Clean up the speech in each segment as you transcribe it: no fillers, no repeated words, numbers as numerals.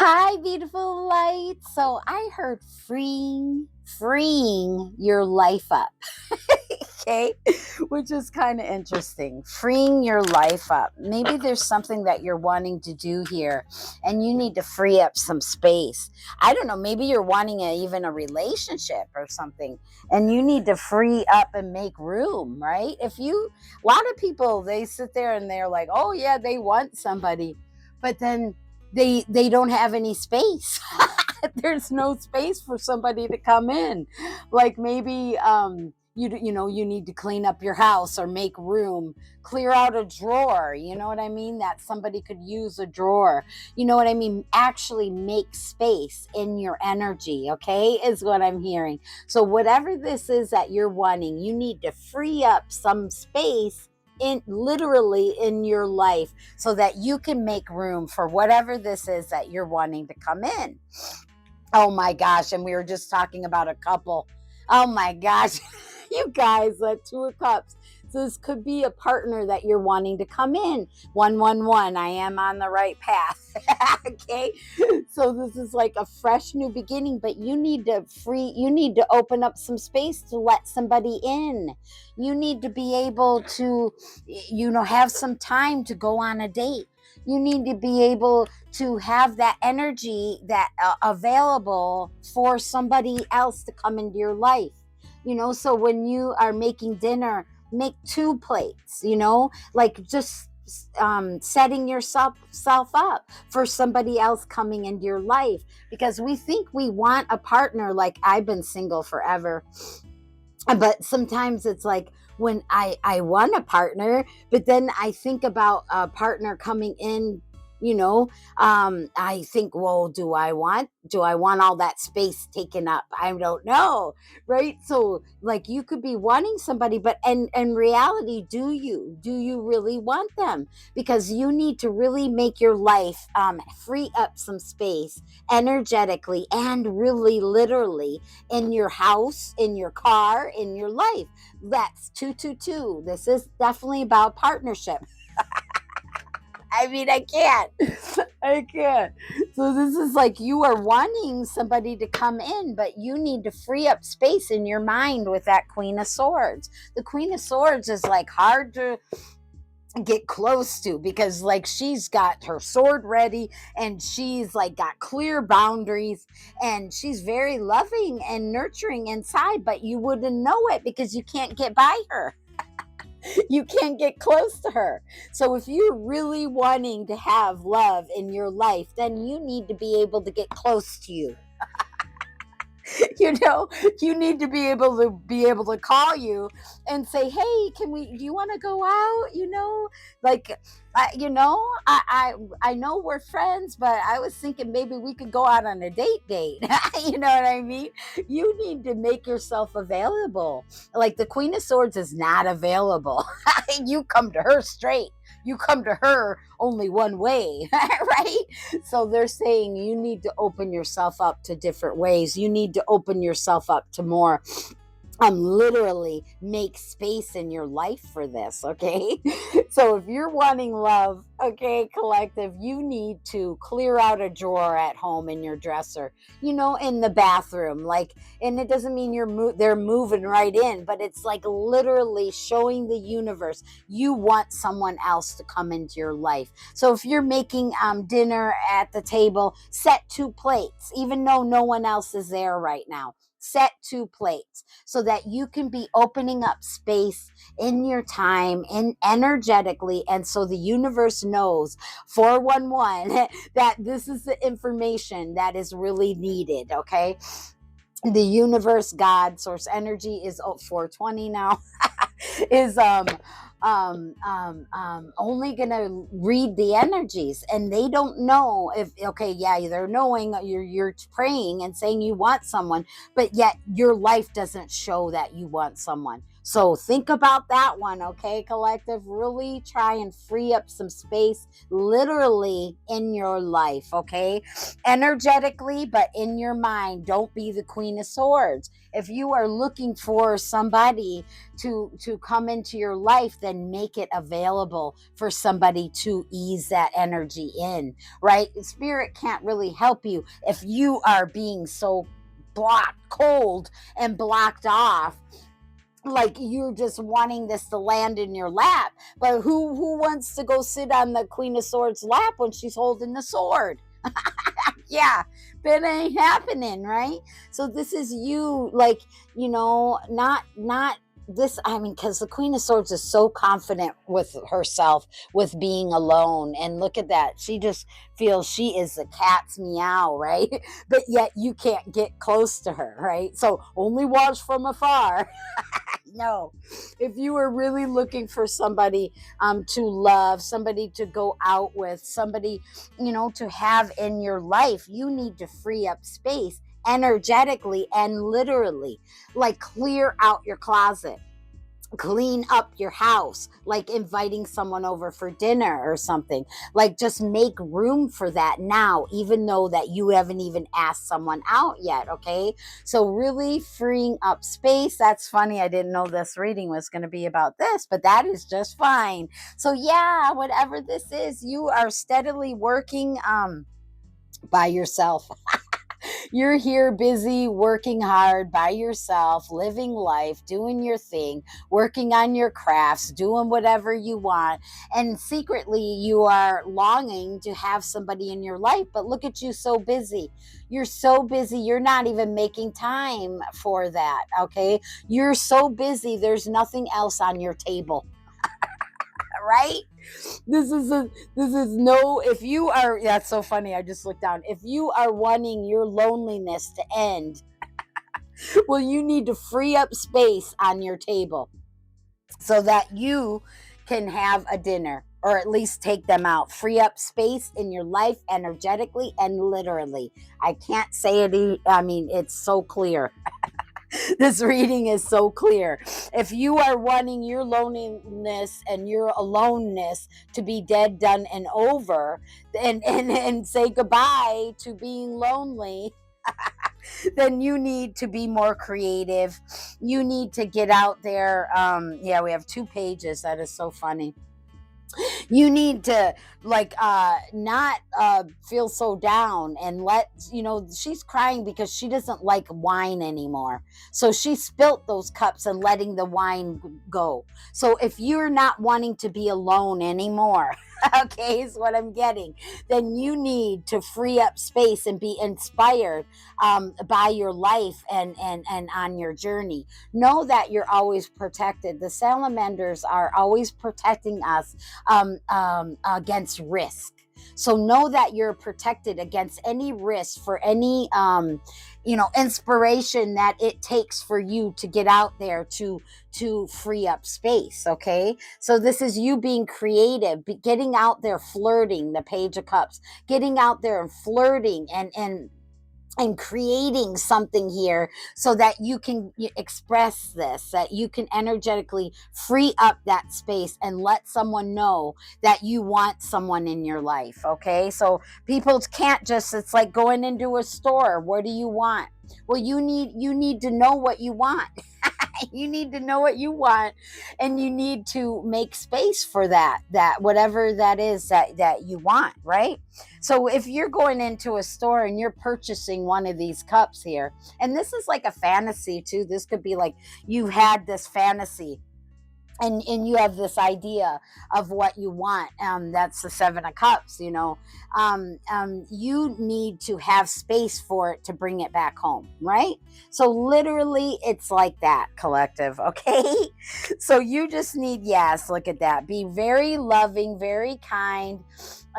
Hi, beautiful light. So I heard freeing your life up. Okay, which is kind of interesting. Freeing your life up. Maybe there's something that you're wanting to do here and you need to free up some space. I don't know. Maybe you're wanting even a relationship or something and you need to free up and make room, right? A lot of people, they sit there and they're like, oh, yeah, they want somebody, but then they don't have any space. There's no space for somebody to come in. Like maybe you need to clean up your house or make room, clear out a drawer, you know what I mean, that somebody could use a drawer, you know what I mean, actually make space in your energy, okay, is what I'm hearing. So whatever this is that you're wanting, you need to free up some space in literally in your life so that you can make room for whatever this is that you're wanting to come in. Oh my gosh. And we were just talking about a couple. Oh my gosh. You guys, Two of Cups. So this could be a partner that you're wanting to come in. 111. I am on the right path. Okay. So this is like a fresh new beginning, but you need to open up some space to let somebody in. You need to be able to, have some time to go on a date. You need to be able to have that energy that available for somebody else to come into your life. So when you are making dinner, make two plates, like just setting yourself up for somebody else coming into your life, because we think we want a partner. Like, I've been single forever, but sometimes it's like, when I want a partner, but then I think about a partner coming in, I think, well, do I want all that space taken up? I don't know, right? So like, you could be wanting somebody, but in reality, do you really want them? Because you need to really make your life free up some space energetically and really literally, in your house, in your car, in your life. That's 222. This is definitely about partnership. I mean, I can't. I can't. So this is like, you are wanting somebody to come in, but you need to free up space in your mind with that Queen of Swords. The Queen of Swords is like hard to get close to, because like, she's got her sword ready and she's like got clear boundaries, and she's very loving and nurturing inside, but you wouldn't know it because you can't get by her. You can't get close to her. So if you're really wanting to have love in your life, then you need to be able to get close to you. you know you need to be able to call you and say, hey, do you want to go out, like, I know we're friends, but I was thinking maybe we could go out on a date. You know what I mean? You need to make yourself available. Like, the Queen of Swords is not available. You come to her straight. You come to her only one way. Right? So they're saying you need to open yourself up to different ways. You need to open yourself up to more, literally make space in your life for this, okay? So if you're wanting love, okay, collective, you need to clear out a drawer at home in your dresser, in the bathroom, like, and it doesn't mean they're moving right in, but it's like literally showing the universe you want someone else to come into your life. So if you're making dinner at the table, set two plates, even though no one else is there right now. Set two plates so that you can be opening up space in your time and energetically, and so the universe knows, 411, that this is the information that is really needed, okay? The universe, God, source energy is 420 now. Is only gonna read the energies, and they don't know if, okay, yeah, they're knowing you're praying and saying you want someone, but yet your life doesn't show that you want someone. So think about that one, okay, collective? Really try and free up some space literally in your life, okay? Energetically, but in your mind. Don't be the Queen of Swords. If you are looking for somebody to come into your life, then make it available for somebody to ease that energy in, right? Spirit can't really help you if you are being so blocked, cold, and blocked off, like you're just wanting this to land in your lap. But who wants to go sit on the Queen of Swords lap when she's holding the sword? Yeah, but it ain't happening, right? So this is you, like, not this, I mean, because the Queen of Swords is so confident with herself, with being alone, and look at that, she just feels she is the cat's meow, right? But yet you can't get close to her, right? So only watch from afar. No, if you are really looking for somebody to love, somebody to go out with, somebody, to have in your life, you need to free up space energetically and literally, like clear out your closet, clean up your house, like inviting someone over for dinner or something. Like just make room for that now, even though that you haven't even asked someone out yet. Okay, so really freeing up space. That's funny, I didn't know this reading was going to be about this, but that is just fine. So yeah, whatever this is, you are steadily working by yourself. You're here busy working hard by yourself, living life, doing your thing, working on your crafts, doing whatever you want. And secretly, you are longing to have somebody in your life. But look at you, so busy. You're so busy. You're not even making time for that. Okay. You're so busy. There's nothing else on your table, right? This is no, if you are, that's so funny, I just looked down, if you are wanting your loneliness to end, well, you need to free up space on your table so that you can have a dinner, or at least take them out. Free up space in your life energetically and literally. I can't say it, I mean, it's so clear. This reading is so clear. If you are wanting your loneliness and your aloneness to be dead, done, and over, and say goodbye to being lonely, then you need to be more creative. You need to get out there. Yeah, we have 2 pages. That is so funny. You need to, like, not feel so down, and she's crying because she doesn't like wine anymore, so she spilt those cups and letting the wine go. So if you're not wanting to be alone anymore, okay, is what I'm getting, then you need to free up space and be inspired by your life, and on your journey. Know that you're always protected. The salamanders are always protecting us against risk. So know that you're protected against any risk, for any inspiration that it takes for you to get out there to free up space. Okay, so this is you being creative, getting out there, flirting, the Page of Cups, getting out there and flirting, and creating something here, so that you can express this, that you can energetically free up that space and let someone know that you want someone in your life. Okay, so people can't just, it's like going into a store, what do you want? Well, you need to know what you want. You need to know what you want, and you need to make space for that whatever that is that you want, right? So if you're going into a store and you're purchasing one of these cups here, and this is like a fantasy too, this could be like you had this fantasy, and you have this idea of what you want, that's the 7 of Cups, you need to have space for it to bring it back home, right? So literally it's like that, collective. Okay, so you just need, yes, look at that, be very loving, very kind,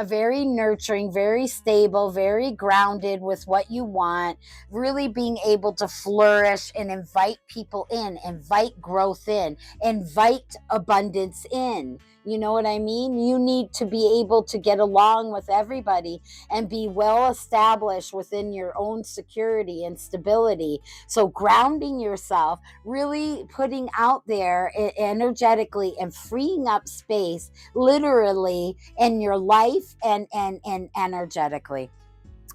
very nurturing, very stable, very grounded with what you want, really being able to flourish and invite people in, invite growth in, invite abundance in. You know what I mean? You need to be able to get along with everybody and be well established within your own security and stability. So, grounding yourself, really putting out there energetically and freeing up space, literally, in your life and energetically.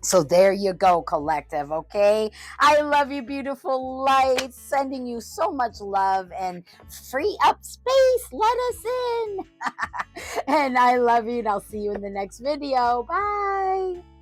So there you go, collective. Okay. I love you, beautiful lights. Sending you so much love and free up space. Let us in. And I love you. And I'll see you in the next video. Bye.